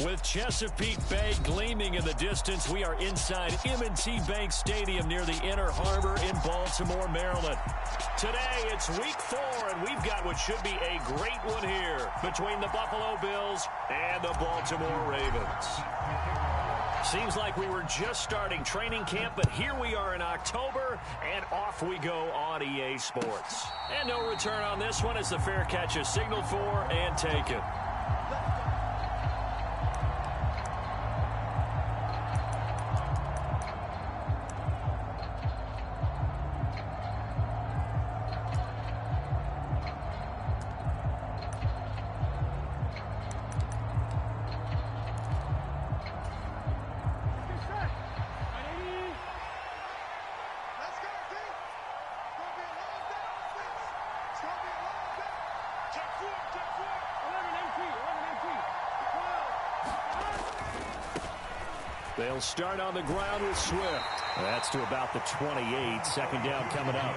With Chesapeake Bay gleaming in the distance, we are inside M&T Bank Stadium near the Inner Harbor in Baltimore, Maryland. Today, it's week 4, and we've got what should be a great one here between the Buffalo Bills and the Baltimore Ravens. Seems like we were just starting training camp, but here we are in October, and off we go on EA Sports. And no return on this one as the fair catch is signaled for and taken. They'll start on the ground with Swift. That's to about the 28. Second down coming up.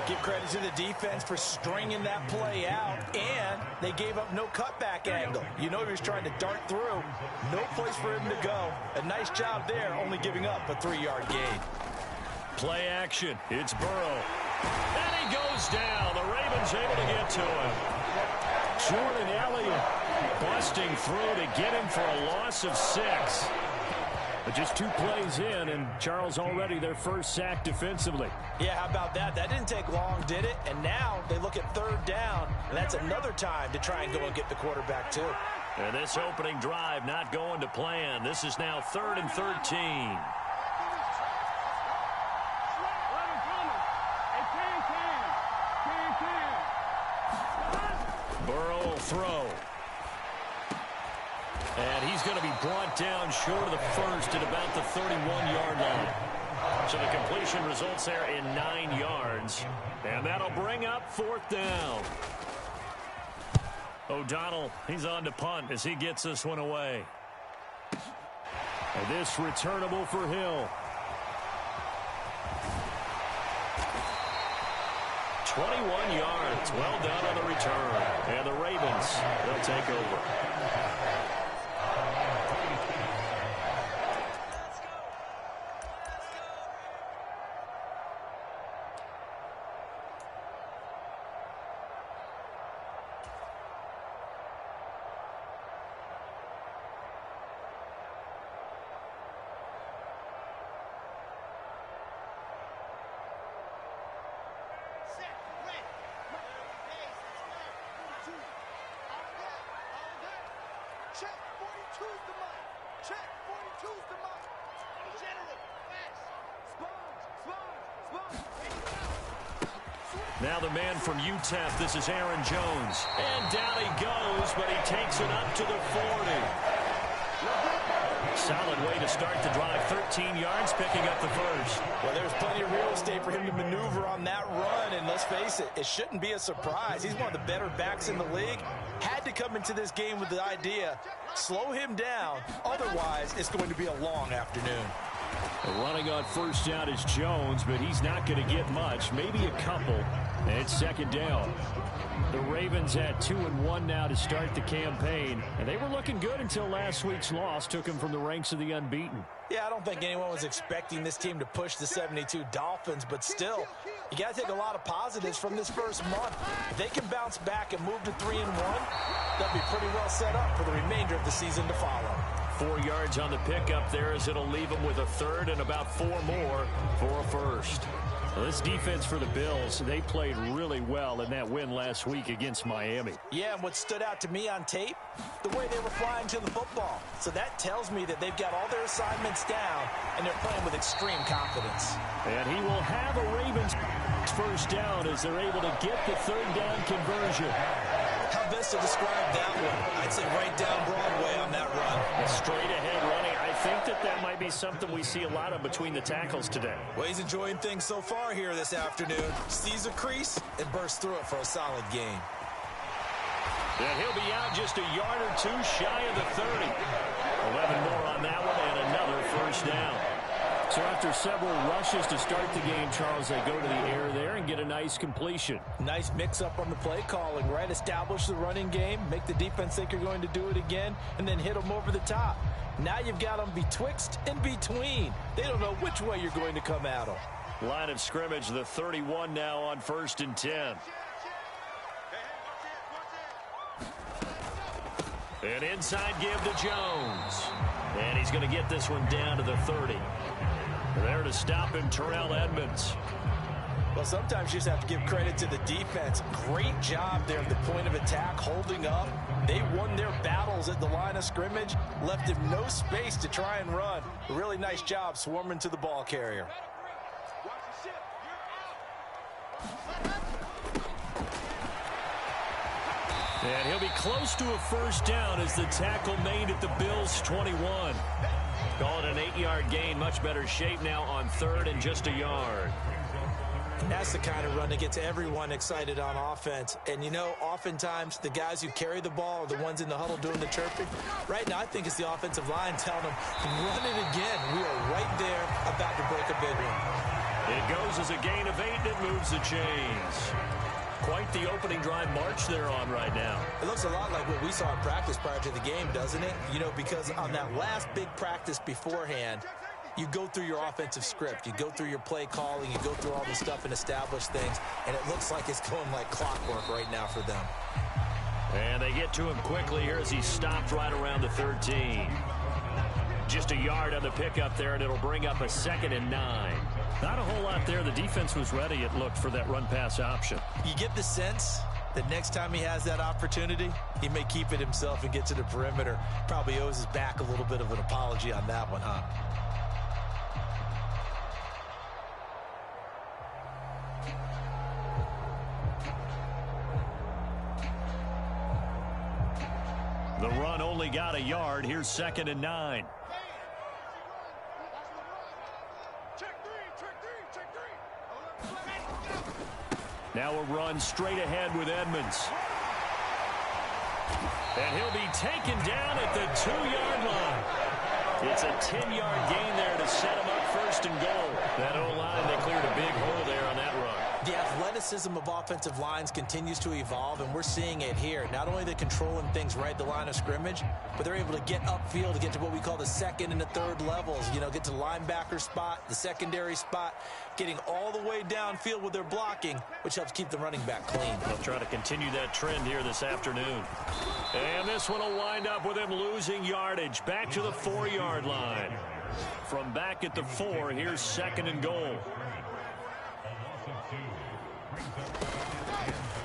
Give credit to the defense for stringing that play out, and they gave up no cutback angle. You know he was trying to dart through. No place for him to go. A nice job there, only giving up a 3-yard gain. Play action. It's Burrow. And he goes down. The Ravens able to get to him. Jordan Elliott busting through to get him for a loss of 6. But just 2 plays in, and Charles already their first sack defensively. Yeah, how about that? That didn't take long, did it? And now they look at 3rd down, and that's another time to try and go and get the quarterback too. And this opening drive not going to plan. This is now 3rd and 13. Burrow will throw. And he's going to be brought down short of the first at about the 31-yard line. So the completion results there in 9 yards. And that'll bring up 4th down. O'Donnell, he's on to punt as he gets this one away. And this returnable for Hill. 21 yards. Well done on the return. And the Ravens, they'll take over. Now the man from UTEP, this is Aaron Jones. And down he goes, but he takes it up to the 40. Solid way to start the drive. 13 yards, picking up the first. Well, there's plenty of real estate for him to maneuver on that run. And let's face it, it shouldn't be a surprise. He's one of the better backs in the league. Had to come into this game with the idea, slow him down. Otherwise, it's going to be a long afternoon. Running on first down is Jones, but he's not going to get much, maybe a couple. And it's 2nd down. The Ravens at 2-1 now to start the campaign, and they were looking good until last week's loss took them from the ranks of the unbeaten. Yeah, I don't think anyone was expecting this team to push the 72 Dolphins, but still, you got to take a lot of positives from this first month. If they can bounce back and move to 3-1, they'll be pretty well set up for the remainder of the season to follow. 4 yards on the pickup there as it'll leave them with a 3rd and about 4 more for a first. Well, this defense for the Bills, they played really well in that win last week against Miami. Yeah, and what stood out to me on tape, the way they were flying to the football. So that tells me that they've got all their assignments down, and they're playing with extreme confidence. And he will have a Ravens first down as they're able to get the 3rd down conversion. How best to describe that one? I'd say right down Broadway on that run. Straight ahead running. I think that might be something we see a lot of between the tackles today. Well, he's enjoying things so far here this afternoon. Sees a crease and bursts through it for a solid gain. And he'll be out just a yard or 2 shy of the 30. 11 more on that one and another first down. So after several rushes to start the game, Charles, they go to the air there and get a nice completion. Nice mix-up on the play calling, right? Establish the running game, make the defense think you're going to do it again, and then hit them over the top. Now you've got them betwixt and between. They don't know which way you're going to come at them. Line of scrimmage, the 31 now on 1st and 10. An inside give to Jones. And he's going to get this one down to the 30. There to stop him, Terrell Edmonds. Well, sometimes you just have to give credit to the defense. Great job there at the point of attack, holding up. They won their battles at the line of scrimmage, left him no space to try and run. A really nice job swarming to the ball carrier. And he'll be close to a first down as the tackle made at the Bills' 21. Call it an 8-yard gain. Much better shape now on 3rd and just a yard. And that's the kind of run that gets everyone excited on offense. And, you know, oftentimes the guys who carry the ball are the ones in the huddle doing the chirping. Right now, I think it's the offensive line telling them, run it again. We are right there about to break a big one. It goes as a gain of 8, and it moves the chains. Quite the opening drive march they're on right now. It looks a lot like what we saw in practice prior to the game, doesn't it? You know, because on that last big practice beforehand, you go through your offensive script. You go through your play calling. You go through all this stuff and establish things. And it looks like it's going like clockwork right now for them. And they get to him quickly here as he stopped right around the 13. Just a yard on the pickup there, and it'll bring up a 2nd and 9. Not a whole lot there. The defense was ready, it looked, for that run-pass option. You get the sense that next time he has that opportunity, he may keep it himself and get to the perimeter. Probably owes his back a little bit of an apology on that one, huh? The run only got a yard. Here's 2nd and 9. Now a run straight ahead with Edmonds. And he'll be taken down at the 2-yard line. It's a 10-yard gain there to set him up 1st and goal. That O-line, they cleared a big hole there on that run. The athleticism of offensive lines continues to evolve, and we're seeing it here. Not only are they controlling things right at the line of scrimmage, but they're able to get upfield to get to what we call the 2nd and the 3rd levels. You know, get to the linebacker spot, the secondary spot, getting all the way downfield with their blocking, which helps keep the running back clean. They'll try to continue that trend here this afternoon. And this one will wind up with him losing yardage. Back to the 4-yard line. From back at the 4, here's 2nd and goal.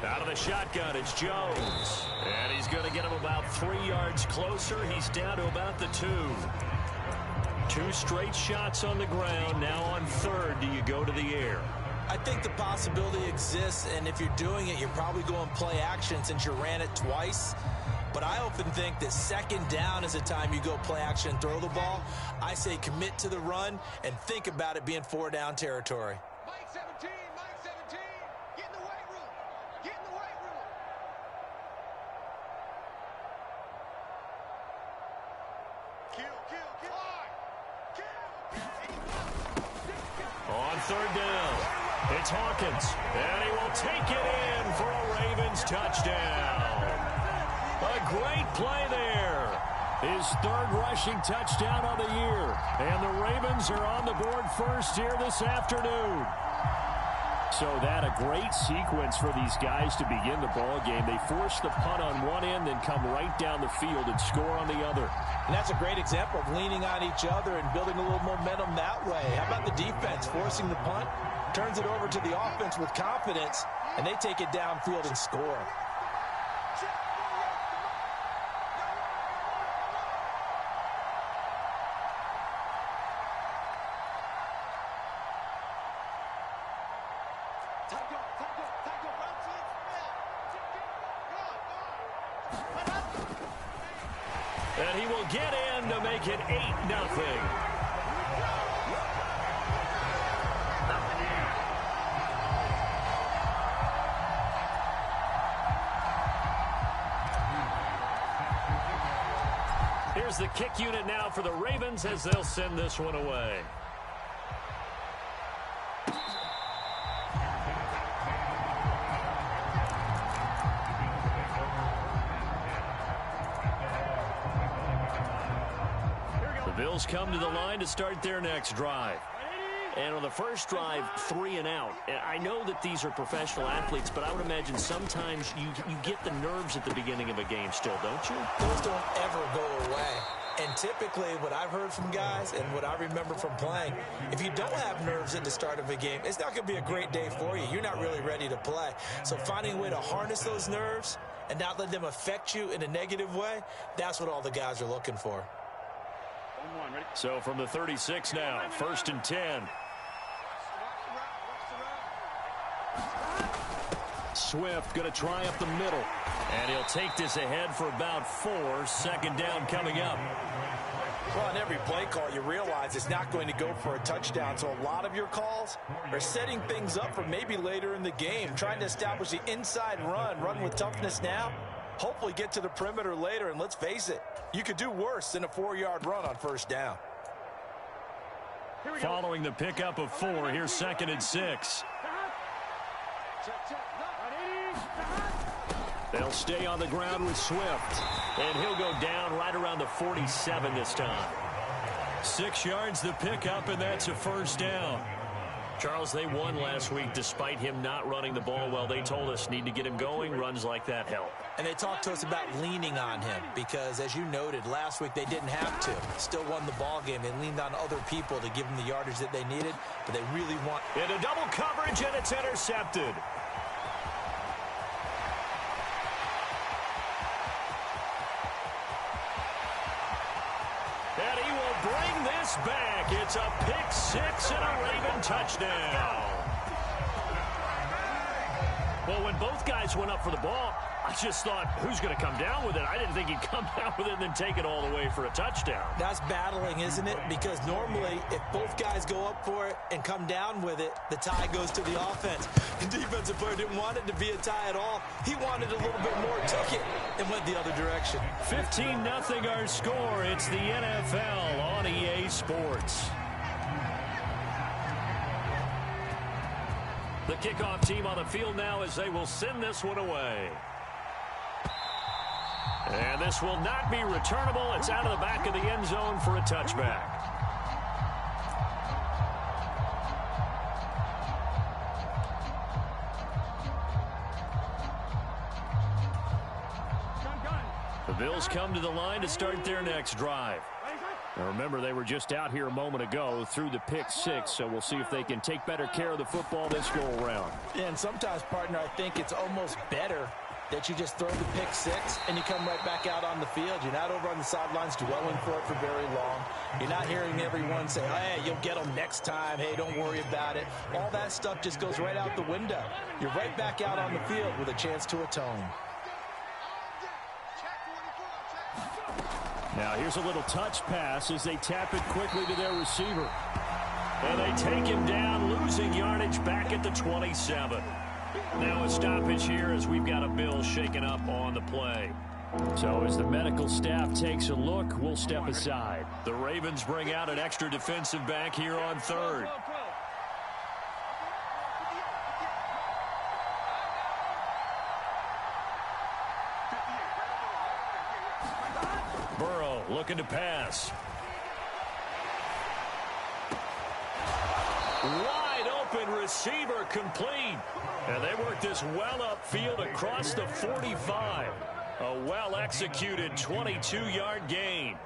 Out of the shotgun, it's Jones. And he's going to get him about 3 yards closer. He's down to about the 2. 2 straight shots on the ground. Now on 3rd, do you go to the air? I think the possibility exists, and if you're doing it, you're probably going play action since you ran it twice. But I often think that 2nd down is the time you go play action and throw the ball. I say commit to the run and think about it being 4-down territory. On 3rd down, it's Hawkins, and he will take it in for a Ravens touchdown. A great play there. His 3rd rushing touchdown on the year. And the Ravens are on the board first here this afternoon. So that a great sequence for these guys to begin the ball game. They force the punt on one end, then come right down the field and score on the other. And that's a great example of leaning on each other and building a little momentum that way. How about the defense forcing the punt, turns it over to the offense with confidence, and they take it downfield and score. And he will get in to make it 8-0. Here's the kick unit now for the Ravens as they'll send this one away. Bills come to the line to start their next drive. And on the first drive, 3 and out. And I know that these are professional athletes, but I would imagine sometimes you get the nerves at the beginning of a game still, don't you? Those don't ever go away. And typically what I've heard from guys and what I remember from playing, if you don't have nerves at the start of a game, it's not going to be a great day for you. You're not really ready to play. So finding a way to harness those nerves and not let them affect you in a negative way, that's what all the guys are looking for. So from the 36 now, 1st and 10. Swift going to try up the middle. And he'll take this ahead for about 4. 2nd down coming up. Well, on every play call, you realize it's not going to go for a touchdown. So a lot of your calls are setting things up for maybe later in the game, trying to establish the inside run with toughness now. Hopefully get to the perimeter later, and let's face it, you could do worse than a 4-yard run on 1st down. Following the pickup of 4, here's 2nd and 6. They'll stay on the ground with Swift, and he'll go down right around the 47 this time. 6 yards the pickup, and that's a 1st down. Charles, they won last week despite him not running the ball well. They told us need to get him going. Runs like that help. And they talked to us about leaning on him because, as you noted, last week they didn't have to. Still won the ball game. They leaned on other people to give them the yardage that they needed, but they really want... Into double coverage, and it's intercepted. And he will bring this back. It's a pick 6 and a Raven touchdown. Well, when both guys went up for the ball, I just thought, who's going to come down with it? I didn't think he'd come down with it and then take it all the way for a touchdown. That's battling, isn't it? Because normally, if both guys go up for it and come down with it, the tie goes to the offense. The defensive player didn't want it to be a tie at all. He wanted a little bit more, took it, and went the other direction. 15-0 our score. It's the NFL on EA Sports. The kickoff team on the field now as they will send this one away. And this will not be returnable. It's out of the back of the end zone for a touchback. The Bills come to the line to start their next drive. Now remember, they were just out here a moment ago through the pick 6, so we'll see if they can take better care of the football this go around. Yeah, and sometimes, partner, I think it's almost better that you just throw the pick 6 and you come right back out on the field. You're not over on the sidelines dwelling for it for very long. You're not hearing everyone say, hey, you'll get them next time. Hey, don't worry about it. All that stuff just goes right out the window. You're right back out on the field with a chance to atone. Now here's a little touch pass as they tap it quickly to their receiver. And they take him down, losing yardage back at the 27. Now a stoppage here as we've got a Bill shaken up on the play. So as the medical staff takes a look, we'll step aside. The Ravens bring out an extra defensive back here on 3rd. Burrow looking to pass. Wide open receiver complete. And they work this well upfield across the 45. A well-executed 22-yard gain.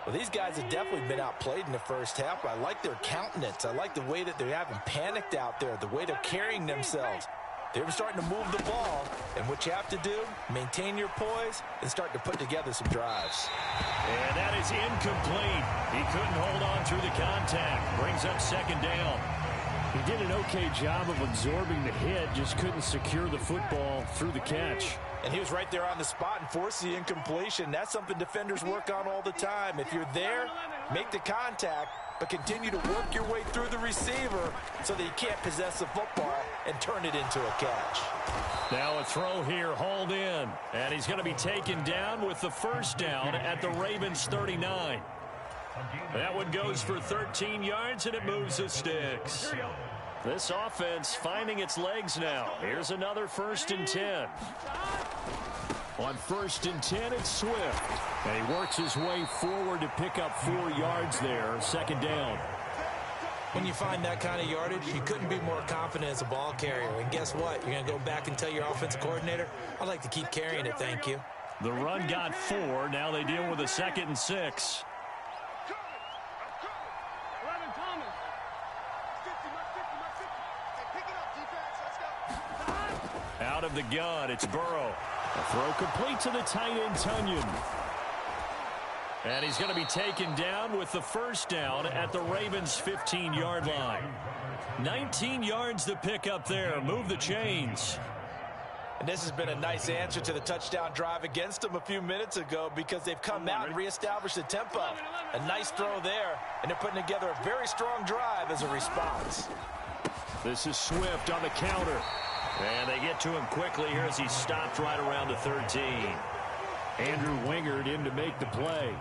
Well, these guys have definitely been outplayed in the first half. I like their countenance. I like the way that they haven't panicked out there, the way they're carrying themselves. They're starting to move the ball, and what you have to do, maintain your poise and start to put together some drives. And that is incomplete. He couldn't hold on through the contact. Brings up 2nd down. He did an okay job of absorbing the hit, just couldn't secure the football through the catch. And he was right there on the spot and forced the incompletion. That's something defenders work on all the time. If you're there, make the contact, but continue to work your way through the receiver so that you can't possess the football and turn it into a catch. Now a throw here, hauled in. And he's going to be taken down with the 1st down at the Ravens 39. That one goes for 13 yards, and it moves the sticks. This offense finding its legs now. Here's another 1st and 10. On 1st and 10, it's Swift. And he works his way forward to pick up 4 yards there. 2nd down. When you find that kind of yardage, you couldn't be more confident as a ball carrier. And guess what? You're going to go back and tell your offensive coordinator, I'd like to keep carrying it, thank you. The run got 4. Now they deal with a 2nd and 6. Out of the gun, it's Burrow. A throw complete to the tight end, Tunyon. And he's going to be taken down with the 1st down at the Ravens' 15-yard line. 19 yards to pick up there. Move the chains. And this has been a nice answer to the touchdown drive against them a few minutes ago because they've come out and reestablished the tempo. A nice throw there, and they're putting together a very strong drive as a response. This is Swift on the counter. And they get to him quickly here as he stopped right around the 13. Andrew Wingard in to make the play.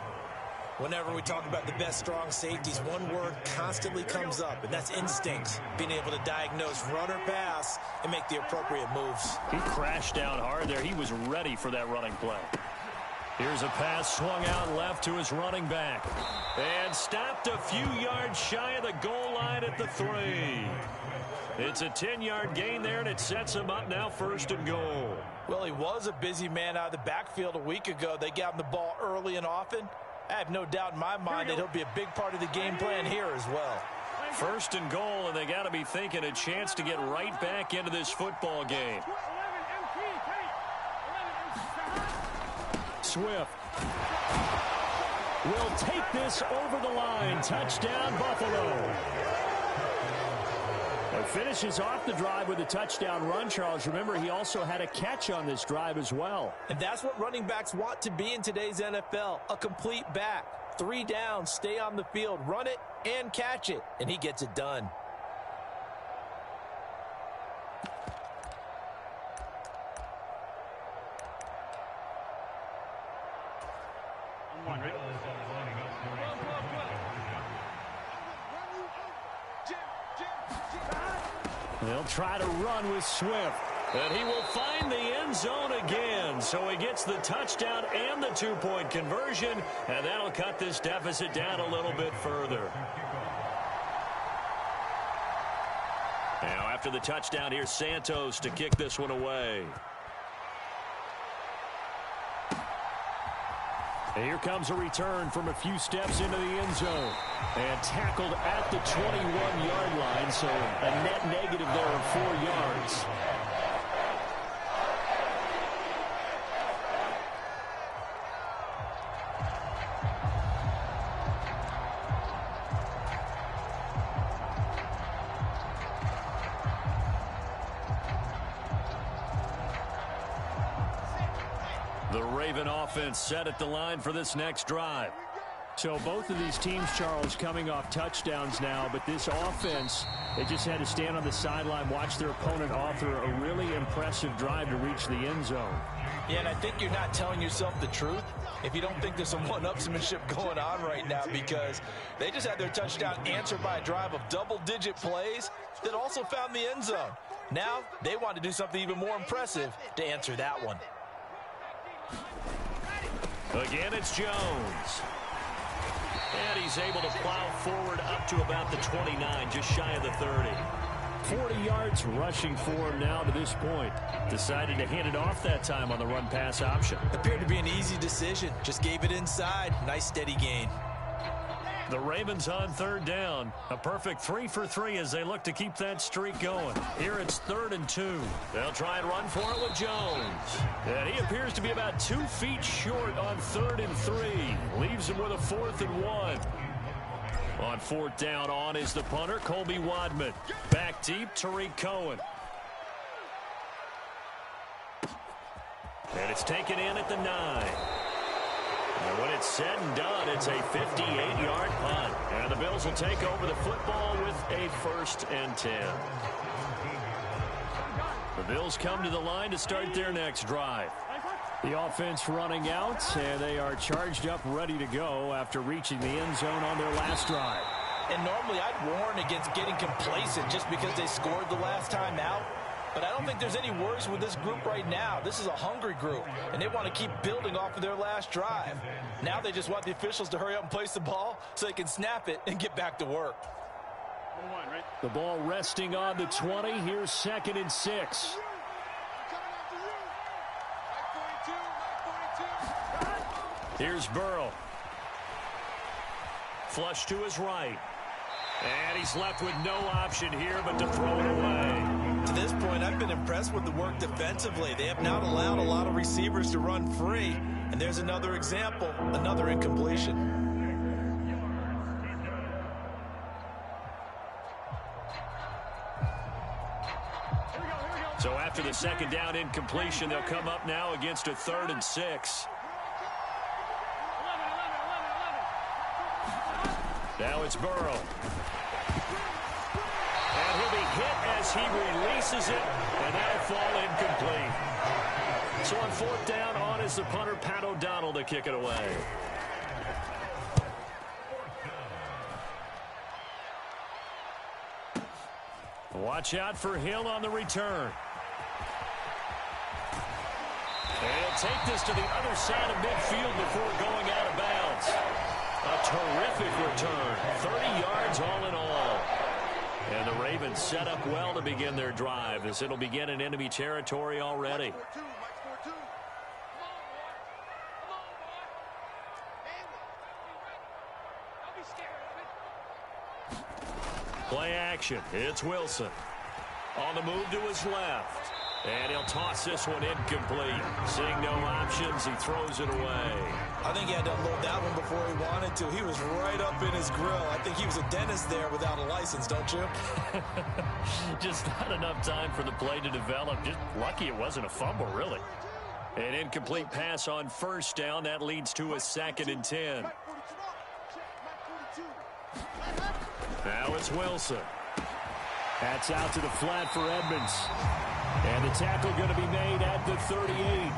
Whenever we talk about the best strong safeties, one word constantly comes up, and that's instinct. Being able to diagnose run or pass and make the appropriate moves. He crashed down hard there. He was ready for that running play. Here's a pass swung out left to his running back. And stopped a few yards shy of the goal line at the 3. It's a 10-yard gain there, and it sets him up now 1st and goal. Well, he was a busy man out of the backfield a week ago. They got him the ball early and often. I have no doubt in my mind that he'll be a big part of the game plan here as well. 1st and goal, and they got to be thinking a chance to get right back into this football game. Swift will take this over the line. Touchdown, Buffalo. Finishes off the drive with a touchdown run, Charles. Remember, he also had a catch on this drive as well. And that's what running backs want to be in today's NFL, a complete back. 3 downs, stay on the field, run it, and catch it. And he gets it done. They'll try to run with Swift. And he will find the end zone again. So he gets the touchdown and the 2-point conversion. And that'll cut this deficit down a little bit further. Now after the touchdown, here's Santos to kick this one away. And here comes a return from a few steps into the end zone. And tackled at the 21-yard line, so a net negative there of 4 yards. The Raven offense set at the line for this next drive. So both of these teams, Charles, coming off touchdowns now, but this offense, they just had to stand on the sideline, watch their opponent author a really impressive drive to reach the end zone. Yeah, and I think you're not telling yourself the truth if you don't think there's some one-upsmanship going on right now, because they just had their touchdown answered by a drive of double-digit plays that also found the end zone. Now they want to do something even more impressive to answer that one. Again, it's Jones. And he's able to plow forward up to about the 29, just shy of the 30. 40 yards rushing for him now to this point. Decided to hand it off that time on the run-pass option. Appeared to be an easy decision. Just gave it inside. Nice steady gain. The Ravens on 3rd down. A perfect 3 for 3 as they look to keep that streak going. Here it's 3rd and 2. They'll try and run for it with Jones. And he appears to be about 2 feet short on 3rd and 3. Leaves him with a 4th and 1. On 4th down, on is the punter, Colby Wadman. Back deep, Tariq Cohen. And it's taken in at the 9. And when it's said and done, it's a 58-yard punt. And the Bills will take over the football with a 1st and 10. The Bills come to the line to start their next drive. The offense running out, and they are charged up, ready to go after reaching the end zone on their last drive. And normally I'd warn against getting complacent just because they scored the last time out. But I don't think there's any worries with this group right now. This is a hungry group, and they want to keep building off of their last drive. Now they just want the officials to hurry up and place the ball so they can snap it and get back to work. The ball resting on the 20. Here's 2nd and 6. Here's Burrow. Flush to his right. And he's left with no option here but to throw it away. To this point, I've been impressed with the work defensively. They have not allowed a lot of receivers to run free. And there's another example, another incompletion. So after the 2nd down incompletion, they'll come up now against a 3rd and 6. Now it's Burrow. And he'll be hit as he releases it, and that'll fall incomplete. So on 4th down, on is the punter, Pat O'Donnell, to kick it away. Watch out for Hill on the return. And he'll take this to the other side of midfield before going out of bounds. A terrific return. 30 yards all in all. And the Ravens set up well to begin their drive as it'll begin in enemy territory already. Play action. It's Wilson. On the move to his left. And he'll toss this one incomplete. Seeing no options, he throws it away. I think he had to unload that one before he wanted to. He was right up in his grill. I think he was a dentist there without a license, don't you? Just not enough time for the play to develop. Just lucky it wasn't a fumble, really. An incomplete pass on 1st down. That leads to a 2nd and 10. Now it's Wilson. That's out to the flat for Edmonds. And the tackle going to be made at the 38.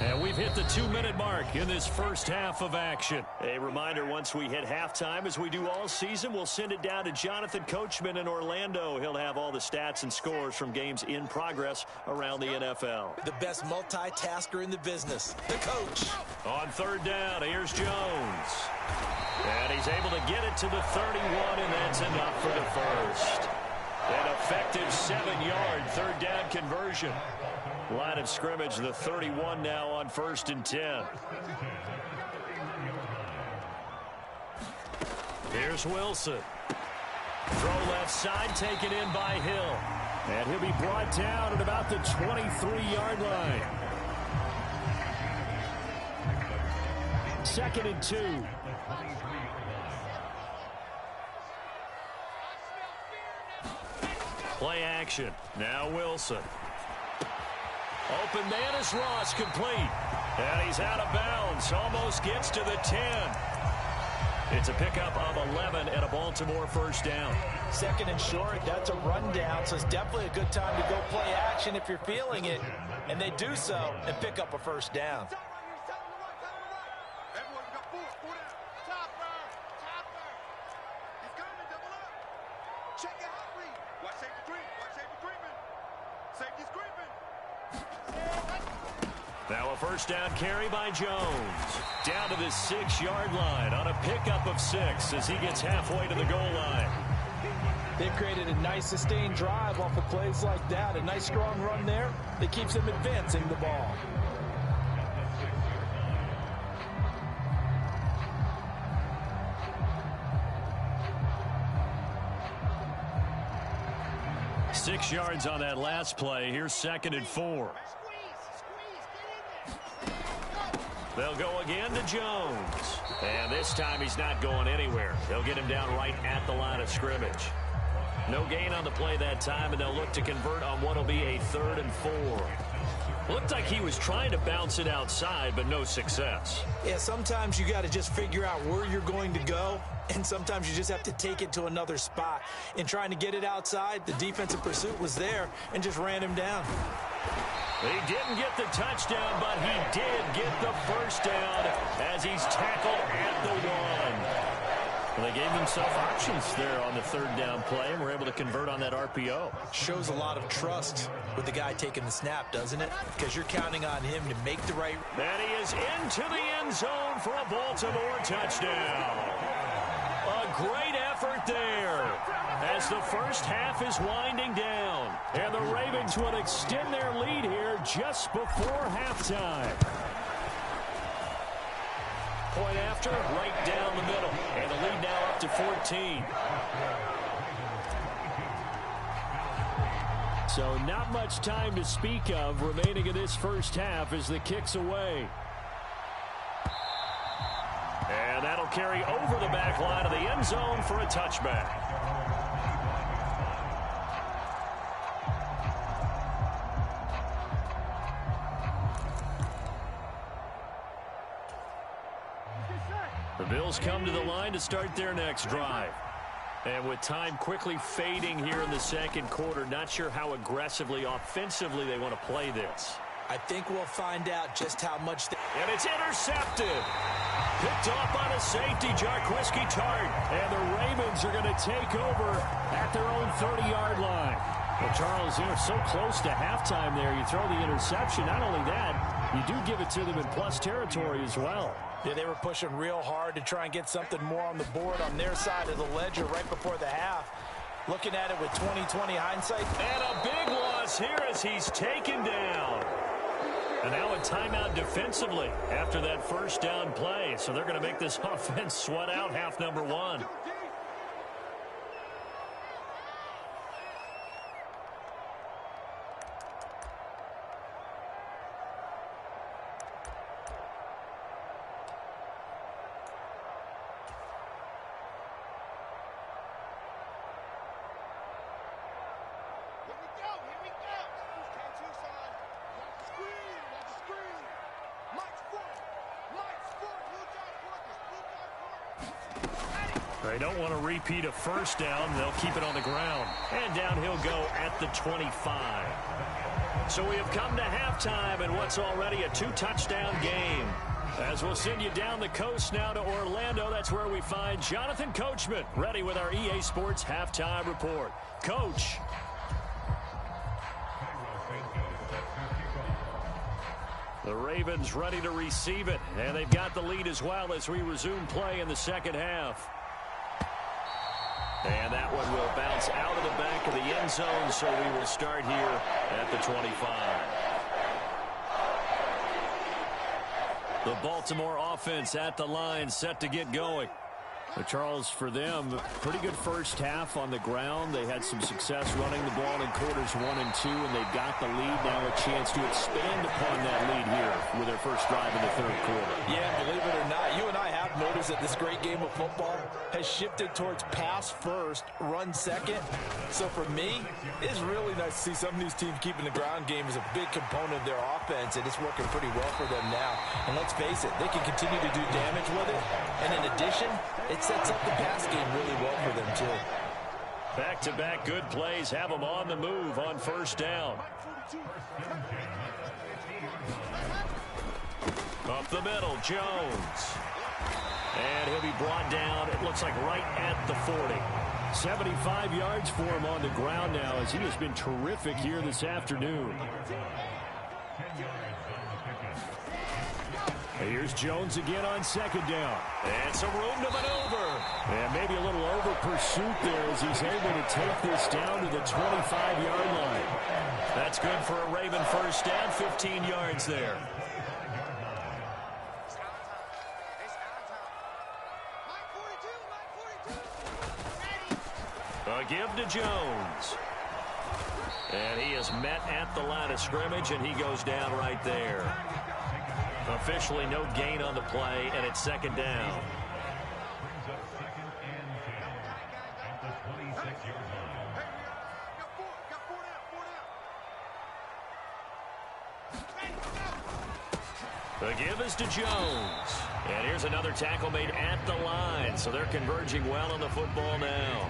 And we've hit the 2-minute mark in this first half of action. A reminder, once we hit halftime, as we do all season, we'll send it down to Jonathan Coachman in Orlando. He'll have all the stats and scores from games in progress around the NFL. The best multitasker in the business, the coach. On 3rd down, here's Jones. And he's able to get it to the 31, and that's enough for the first. An effective 7-yard 3rd down conversion. Line of scrimmage, the 31 now on 1st and 10. Here's Wilson. Throw left side, taken in by Hill. And he'll be brought down at about the 23-yard line. 2nd and 2. Play action. Now Wilson. Open man is Ross, complete. And he's out of bounds. Almost gets to the 10. It's a pickup of 11 and a Baltimore 1st down. 2nd and short, that's a rundown, so it's definitely a good time to go play action if you're feeling it. And they do so and pick up a 1st down. Now a 1st down carry by Jones. Down to the 6-yard line on a pickup of 6 as he gets halfway to the goal line. They've created a nice sustained drive off of plays like that. A nice strong run there that keeps them advancing the ball. Six yards on that last play. Here's 2nd and 4. They'll go again to Jones. And this time he's not going anywhere. They'll get him down right at the line of scrimmage. No gain on the play that time, and they'll look to convert on what will be a 3rd and 4. Looked like he was trying to bounce it outside, but no success. Yeah, sometimes you got to just figure out where you're going to go, and sometimes you just have to take it to another spot. In trying to get it outside, the defensive pursuit was there and just ran him down. He didn't get the touchdown, but he did get the 1st down as he's tackled at the 1. Well, they gave themselves options there on the third down play and were able to convert on that RPO. Shows a lot of trust with the guy taking the snap, doesn't it? Because you're counting on him to make the right. And he is into the end zone for a Baltimore touchdown. A great effort there as the first half is winding down. And the Ravens will extend their lead here just before halftime. Point after, right down the middle. And the lead now up to 14. So not much time to speak of remaining in this first half as the kick's away. And that'll carry over the back line of the end zone for a touchback. The Bills come to the line to start their next drive. And with time quickly fading here in the second quarter, not sure how aggressively, offensively they want to play this. I think we'll find out just how much. And it's intercepted. Picked off on a safety, Jarquiski Tart. And the Ravens are going to take over at their own 30-yard line. Well, Charles, they're so close to halftime there. You throw the interception. Not only that, you do give it to them in plus territory as well. Yeah, they were pushing real hard to try and get something more on the board on their side of the ledger right before the half. Looking at it with 20/20 hindsight. And a big loss here as he's taken down. And now a timeout defensively after that first down play. So they're going to make this offense sweat out half number one. They don't want to repeat a first down. They'll keep it on the ground. And down he'll go at the 25. So we have come to halftime in what's already a two-touchdown game. As we'll send you down the coast now to Orlando, that's where we find Jonathan Coachman, ready with our EA Sports Halftime Report. Coach. The Ravens ready to receive it, and they've got the lead as well as we resume play in the second half. And that one will bounce out of the back of the end zone, so we will start here at the 25. The Baltimore offense at the line, set to get going. But Charles, for them, pretty good first half on the ground. They had some success running the ball in quarters 1 and 2, and they've got the lead now, a chance to expand upon that lead here with their first drive in the third quarter. Yeah, believe it or not, you and I have noticed that this great game of football has shifted towards pass first, run second. So for me, it's really nice to see some of these teams keeping the ground game as a big component of their offense, and it's working pretty well for them now. And let's face it, they can continue to do damage with it. And in addition, it sets up the pass game really well for them, too. Back-to-back good plays have them on the move on first down. Up the middle, Jones. And he'll be brought down, it looks like right at the 40. 75 yards for him on the ground now as he has been terrific here this afternoon. Here's Jones again on second down. And some room to maneuver. And maybe a little over pursuit there as he's able to take this down to the 25-yard line. That's good for a Raven first down, 15 yards there. A give to Jones. And he is met at the line of scrimmage, and he goes down right there. Officially no gain on the play, and it's second down. The give is to Jones. And here's another tackle made at the line, so they're converging well on the football now.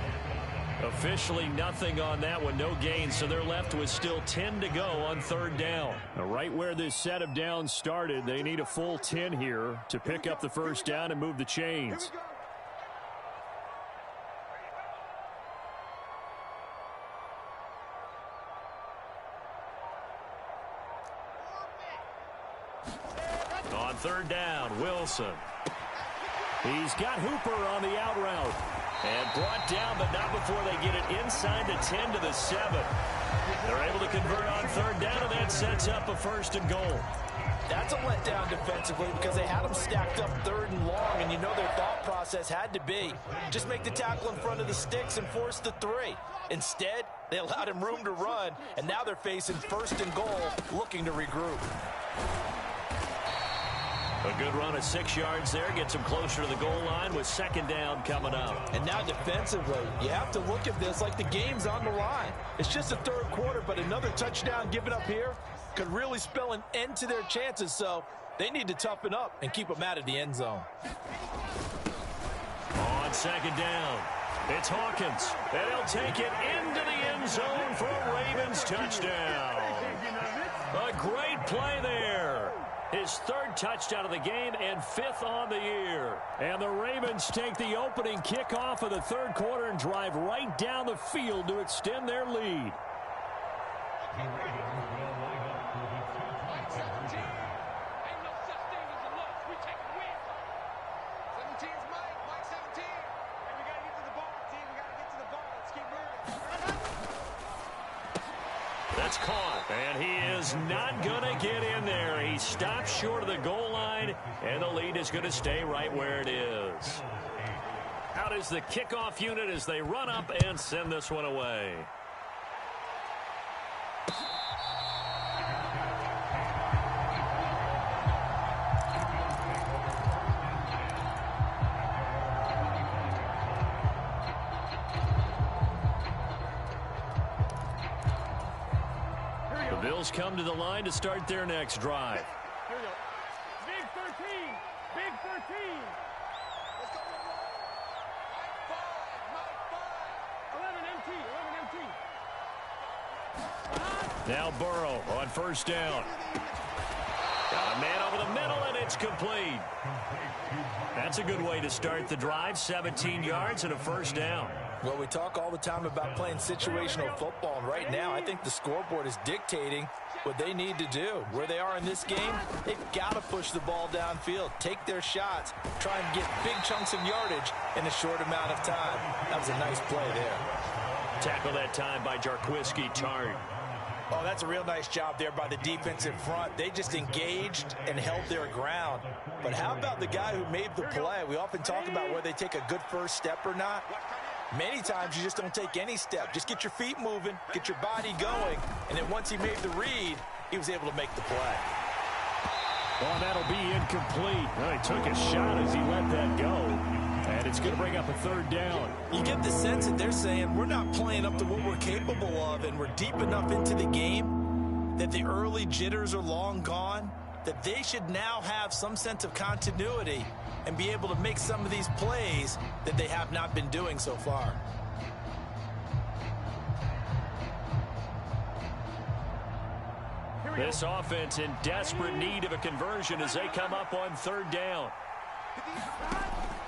Officially nothing on that one, no gain, so they're left with still 10 to go on third down. Now, right where this set of downs started, they need a full 10 here to pick up the first down and move the chains. On third down, Wilson. He's got Hooper on the out route. And brought down, but not before they get it inside the 10 to the 7. They're able to convert on third down, and that sets up a first and goal. That's a letdown defensively because they had them stacked up third and long, and you know their thought process had to be just make the tackle in front of the sticks and force the 3. Instead, they allowed him room to run, and now they're facing first and goal, looking to regroup. A good run of 6 yards there gets them closer to the goal line with second down coming up. And now defensively, you have to look at this like the game's on the line. It's just the third quarter, but another touchdown given up here could really spell an end to their chances, so they need to toughen up and keep them out of the end zone. On second down, it's Hawkins, and he'll take it into the end zone for a Ravens touchdown. A great play there. His third touchdown of the game and 5th on the year. And the Ravens take the opening kickoff of the third quarter and drive right down the field to extend their lead. That's caught, and he is not going to get in there. He stops short of the goal line, and the lead is going to stay right where it is. Out is the kickoff unit as they run up and send this one away. The Bills come to the line to start their next drive. Here we go. Big 13. Big 13. Let's go. 11 MT. 11 MT. Now Burrow on first down. Got a man over the middle, and it's complete. That's a good way to start the drive. 17 yards and a first down. Well, we talk all the time about playing situational football, and right now I think the scoreboard is dictating what they need to do. Where they are in this game, they've got to push the ball downfield, take their shots, try and get big chunks of yardage in a short amount of time. That was a nice play there. Tackle that time by Jarquiski Tart. Oh, that's a real nice job there by the defensive front. They just engaged and held their ground. But how about the guy who made the play? We often talk about whether they take a good first step or not. Many times you just don't take any step. Just get your feet moving, get your body going, and then once he made the read, he was able to make the play. Oh, that'll be incomplete. Well, he took a shot as he let that go. And it's going to bring up a third down. You get the sense that they're saying we're not playing up to what we're capable of, and we're deep enough into the game that the early jitters are long gone, that they should now have some sense of continuity and be able to make some of these plays that they have not been doing so far. This offense in desperate need of a conversion as they come up on third down.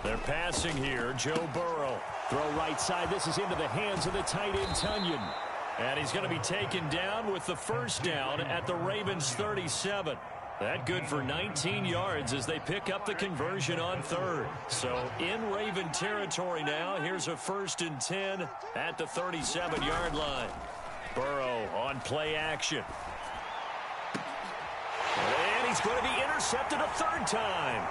They're passing here. Joe Burrow. Throw right side. This is into the hands of the tight end, Tunyon. And he's going to be taken down with the first down at the Ravens 37. That good for 19 yards as they pick up the conversion on third. So in Raven territory now. Here's a 1st and 10 at the 37-yard line. Burrow on play action. And he's going to be intercepted a third time.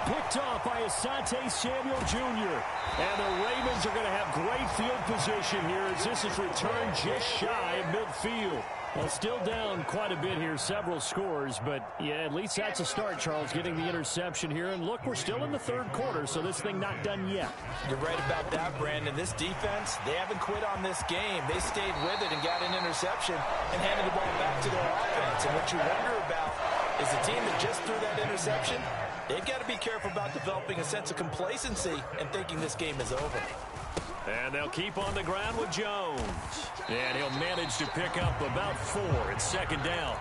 Picked off by Asante Samuel Jr. And the Ravens are going to have great field position here as this is returned just shy of midfield. Well, still down quite a bit here, several scores, but yeah, at least that's a start, Charles, getting the interception here. And look, we're still in the third quarter, so this thing not done yet. You're right about that, Brandon. This defense, they haven't quit on this game. They stayed with it and got an interception and handed the ball back to their offense. And what you wonder about is the team that just threw that interception, they've got to be careful about developing a sense of complacency and thinking this game is over. And they'll keep on the ground with Jones. And he'll manage to pick up about 4 at second down.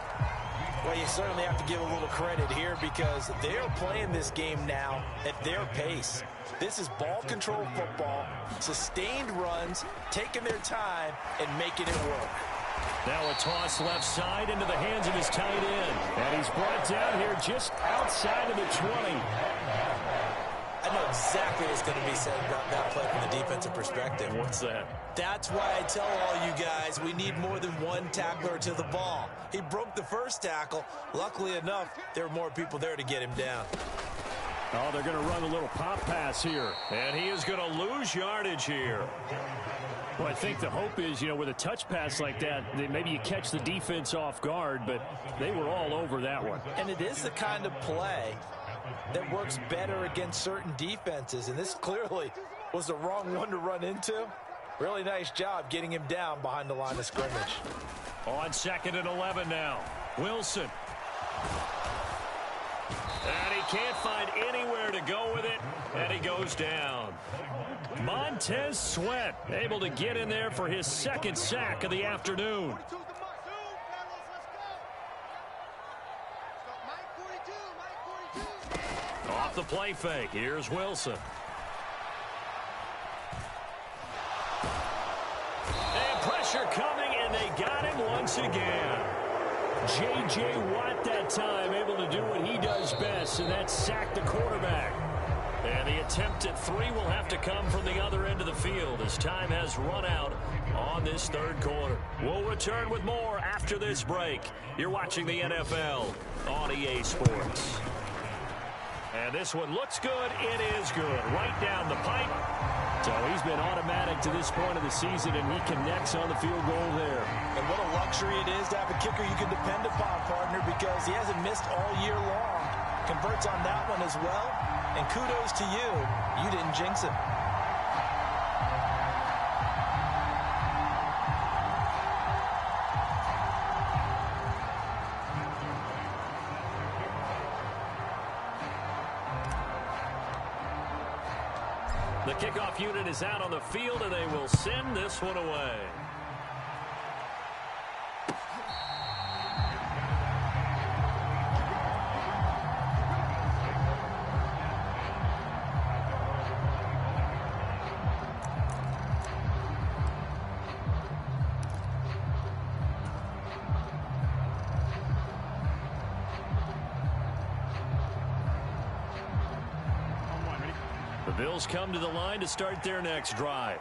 Well, you certainly have to give a little credit here because they're playing this game now at their pace. This is ball control football, sustained runs, taking their time, and making it work. Now a toss left side into the hands of his tight end. And he's brought down here just outside of the 20. I know exactly what's going to be said about that play from the defensive perspective. What's that? That's why I tell all you guys we need more than one tackler to the ball. He broke the first tackle. Luckily enough, there were more people there to get him down. Oh, they're going to run a little pop pass here. And he is going to lose yardage here. Well, I think the hope is, with a touch pass like that, maybe you catch the defense off guard, but they were all over that one. And it is the kind of play that works better against certain defenses, and this clearly was the wrong one to run into. Really nice job getting him down behind the line of scrimmage. On 2nd and 11 now. Wilson. And he can't find anywhere to go with it, and he goes down. Montez Sweat able to get in there for his second sack of the afternoon. Off the play fake, here's Wilson. And pressure coming, and they got him once again. J.J. Watt that time able to do what he does best, and that's sack the quarterback. And the attempt at 3 will have to come from the other end of the field as time has run out on this third quarter. We'll return with more after this break. You're watching the NFL on EA Sports. And this one looks good. It is good. Right down the pipe. So he's been automatic to this point of the season, and he connects on the field goal there. And what a luxury it is to have a kicker you can depend upon, partner, because he hasn't missed all year long. Converts on that one as well. And kudos to you. You didn't jinx him. The kickoff unit is out on the field, and they will send this one away. The Bills come to the line to start their next drive.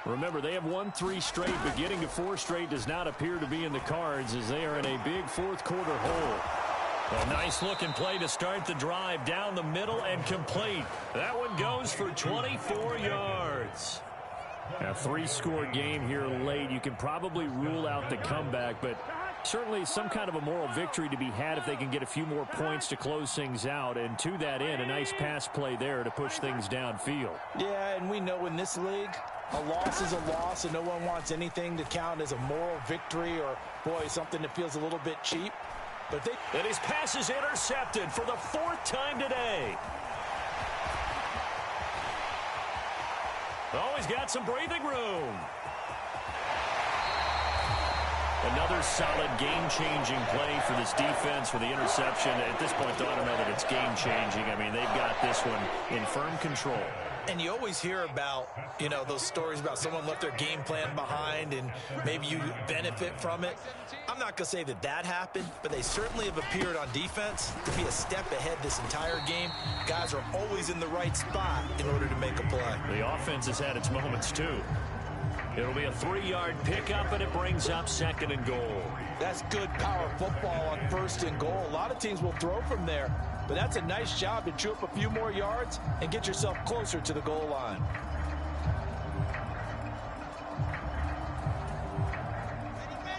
Remember, they have won 3 straight, but getting to 4 straight does not appear to be in the cards as they are in a big fourth quarter hole. A nice looking play to start the drive down the middle and complete. That one goes for 24 yards. A 3-score game here late. You can probably rule out the comeback, but certainly some kind of a moral victory to be had if they can get a few more points to close things out. And to that end, a nice pass play there to push things downfield. Yeah, and we know in this league, a loss is a loss, and no one wants anything to count as a moral victory or, boy, something that feels a little bit cheap. But and his pass is intercepted for the 4th time today. Oh, he's got some breathing room. Another solid game-changing play for this defense for the interception. At this point, though, I don't know that it's game-changing. I mean, they've got this one in firm control. And you always hear about, those stories about someone left their game plan behind and maybe you benefit from it. I'm not going to say that that happened, but they certainly have appeared on defense to be a step ahead this entire game. Guys are always in the right spot in order to make a play. The offense has had its moments, too. It'll be a 3-yard pickup, and it brings up 2nd and goal. That's good power football on 1st and goal. A lot of teams will throw from there, but that's a nice job to chew up a few more yards and get yourself closer to the goal line.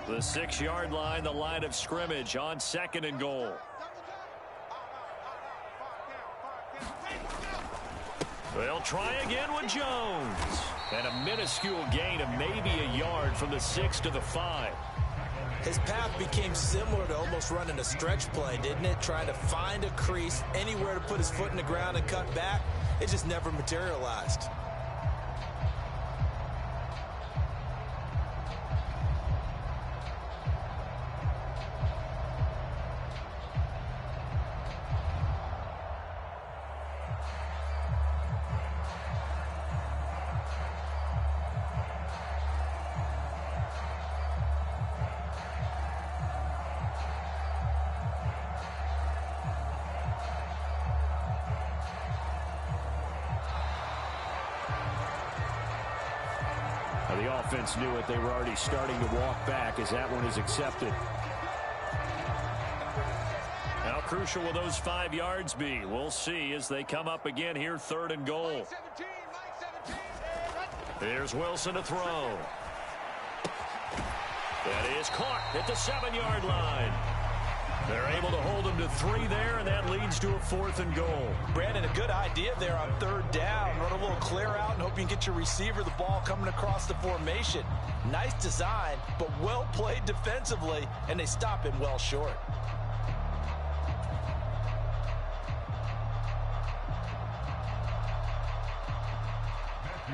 The 6-yard line, the line of scrimmage on 2nd and goal. They'll try again with Jones. And a minuscule gain of maybe a yard from the 6 to the 5. His path became similar to almost running a stretch play, didn't it? Trying to find a crease, anywhere to put his foot in the ground and cut back. It just never materialized. The offense knew it. They were already starting to walk back as that one is accepted. How crucial will those 5 yards be? We'll see as they come up again here, 3rd and goal. Here's Wilson to throw. That is caught at the 7-yard line. They're able to hold him to 3 there, and that leads to a 4th and goal. Brandon, a good idea there on 3rd down. Run a little clear out and hope you can get your receiver the ball coming across the formation. Nice design, but well played defensively, and they stop him well short.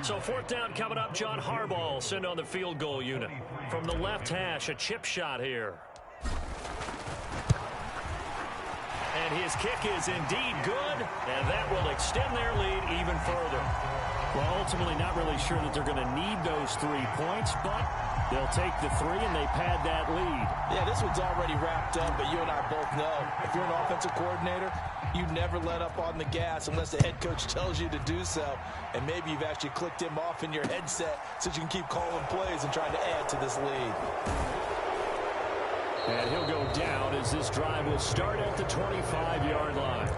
So 4th down coming up. John Harbaugh sent on the field goal unit. From the left hash, a chip shot here. And his kick is indeed good, and that will extend their lead even further. Well, ultimately not really sure that they're going to need those 3 points, but they'll take the 3 and they pad that lead. Yeah, this one's already wrapped up, but you and I both know if you're an offensive coordinator, you never let up on the gas unless the head coach tells you to do so. And maybe you've actually clicked him off in your headset so you can keep calling plays and trying to add to this lead. And he'll go down as this drive will start at the 25-yard line.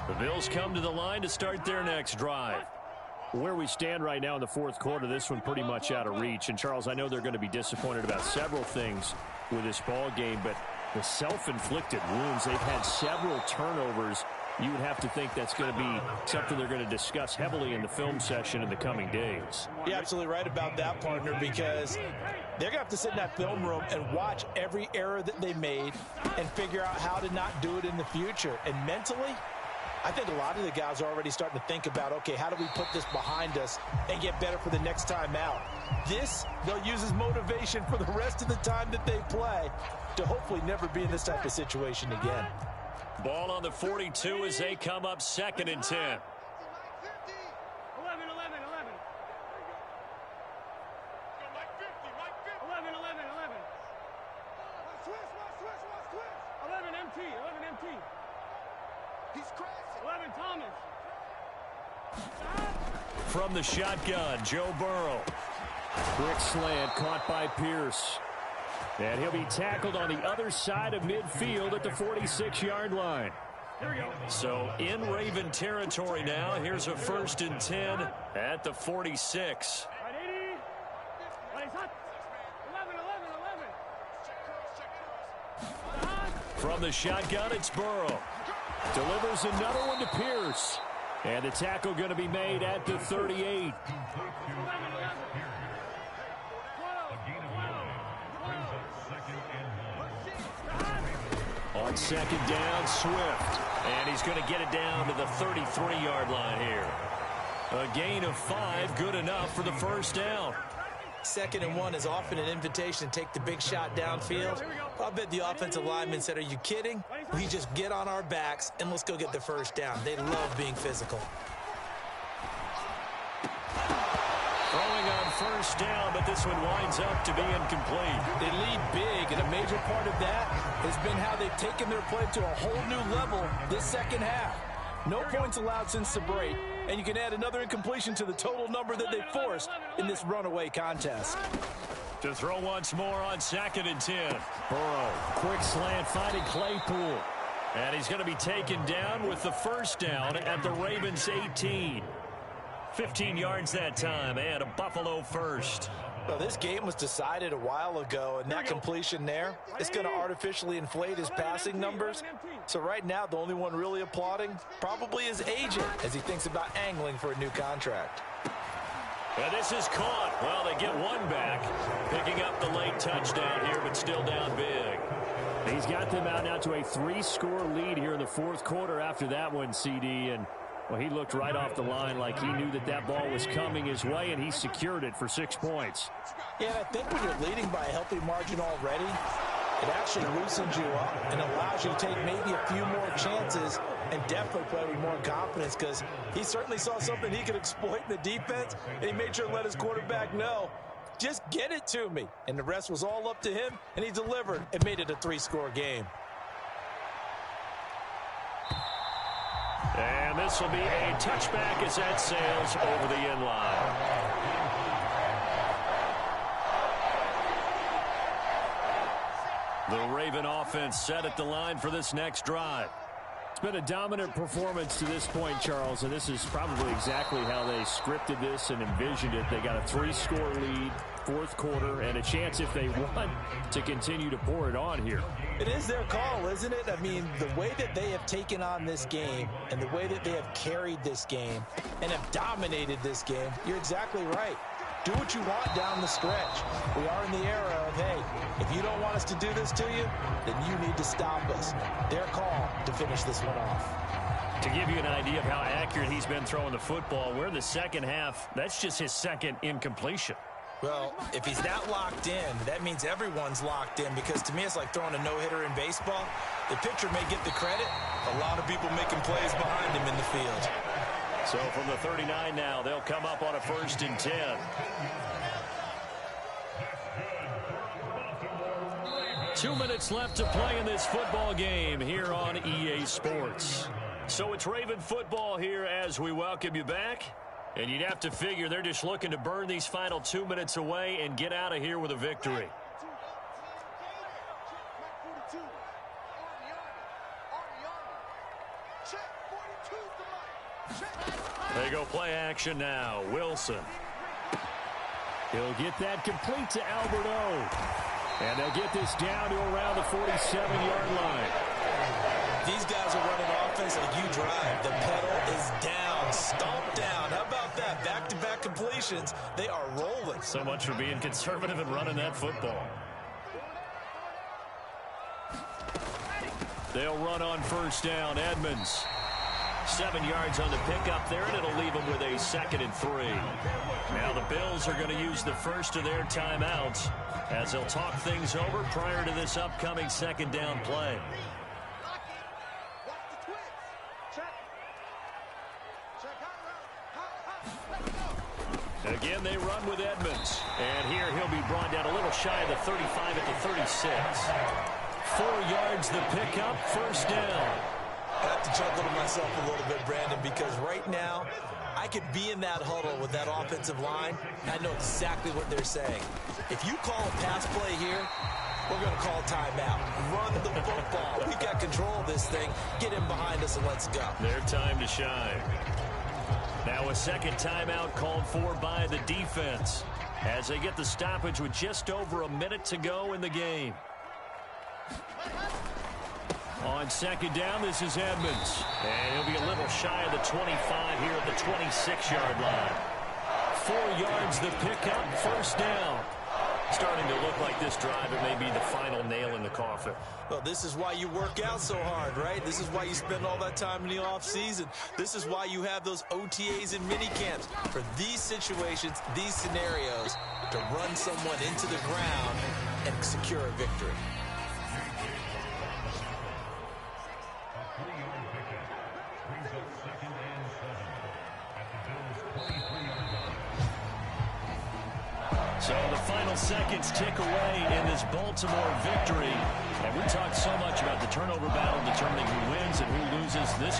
The Bills come to the line to start their next drive. Where we stand right now in the 4th quarter, this one pretty much out of reach. And, Charles, I know they're going to be disappointed about several things with this ball game, but the self-inflicted wounds, they've had several turnovers. You would have to think that's going to be something they're going to discuss heavily in the film session in the coming days. You're absolutely right about that, partner, because they're going to have to sit in that film room and watch every error that they made and figure out how to not do it in the future. And mentally, I think a lot of the guys are already starting to think about, okay, how do we put this behind us and get better for the next time out? This, they'll use as motivation for the rest of the time that they play to hopefully never be in this type of situation again. Ball on the 42 as they come up 2nd and 10. 11. MT. He's crazy. 11 Thomas. From the shotgun, Joe Burrow. Quick slant caught by Pierce. And he'll be tackled on the other side of midfield at the 46-yard line. Here we go. So in Raven territory now. Here's a 1st and 10 at the 46. Right, 80. Right, he's hot. 11. From the shotgun, it's Burrow. Delivers another one to Pierce. And the tackle going to be made at the 38. On 2nd down, Swift. And he's going to get it down to the 33-yard line here. A gain of 5, good enough for the 1st down. 2nd and 1 is often an invitation to take the big shot downfield. I bet the offensive lineman said, are you kidding? We just get on our backs and let's go get the 1st down. They love being physical. Throwing on 1st down, but this one winds up to be incomplete. They lead big, and a major part of that has been how they've taken their play to a whole new level this 2nd half. No points allowed since the break, and you can add another incompletion to the total number that they forced in this runaway contest. To throw once more on 2nd and 10. Burrow, quick slant, finding Claypool. And he's going to be taken down with the 1st down at the Ravens' 18. 15 yards that time, and a Buffalo 1st. Well, this game was decided a while ago, and that completion there is going to artificially inflate his passing numbers. So right now, the only one really applauding probably his agent as he thinks about angling for a new contract. And this is caught. Well, they get one back, picking up the late touchdown here, but still down big. He's got them out now to a 3-score lead here in the 4th quarter after that one, CD. And, well, he looked right off the line like he knew that that ball was coming his way, and he secured it for 6 points. Yeah, I think when you're leading by a healthy margin already, It actually loosens you up and allows you to take maybe a few more chances and definitely play with more confidence, because he certainly saw something he could exploit in the defense, and he made sure to let his quarterback know, just get it to me. And the rest was all up to him, and he delivered and made it a 3-score game. And this will be a touchback as that sails over the end line. The Raven offense set at the line for this next drive. It's been a dominant performance to this point, Charles, and this is probably exactly how they scripted this and envisioned it. They got a 3-score lead, fourth quarter, and a chance, if they want, to continue to pour it on here. It is their call, isn't it? I mean, the way that they have taken on this game and the way that they have carried this game and have dominated this game, you're exactly right. Do what you want down the stretch. We are in the era of, hey, if you don't want us to do this to you, then you need to stop us. Their call to finish this one off. To give you an idea of how accurate he's been throwing the football, we're in the second half. That's just his second incompletion. Well, if he's that locked in, that means everyone's locked in, because to me it's like throwing a no-hitter in baseball. The pitcher may get the credit. A lot of people making plays behind him in the field. So from the 39 now, they'll come up on a 1st and 10. Two minutes left to play in this football game here on EA Sports. So it's Raven football here as we welcome you back. And you'd have to figure they're just looking to burn these final 2 minutes away and get out of here with a victory. They go play action now. Wilson. He'll get that complete to Alberto. And they'll get this down to around the 47-yard line. These guys are running offense like you drive. The pedal is down, stomped down. How about that? Back-to-back completions. They are rolling. So much for being conservative and running that football. They'll run on 1st down. Edmonds. 7 yards on the pickup there, and it'll leave them with a 2nd and 3. Now the Bills are going to use the first of their timeouts as they'll talk things over prior to this upcoming 2nd down play. Again, they run with Edmonds. And here he'll be brought down a little shy of the 35 at the 36. 4 yards the pickup, 1st down. I have to chuckle to myself a little bit, Brandon, because right now I could be in that huddle with that offensive line. I know exactly what they're saying. If you call a pass play here, we're going to call timeout. Run the football. We've got control of this thing. Get in behind us and let's go. Their time to shine. Now a 2nd timeout called for by the defense as they get the stoppage with just over a minute to go in the game. On 2nd down, this is Edmonds. And he'll be a little shy of the 25 here at the 26-yard line. 4 yards the pickup, 1st down. Starting to look like this drive, it may be the final nail in the coffin. Well, this is why you work out so hard, right? This is why you spend all that time in the offseason. This is why you have those OTAs and minicamps. For these situations, these scenarios, to run someone into the ground and secure a victory. So the final seconds tick away in this Baltimore victory. And we talked so much about the turnover battle determining who wins and who loses this.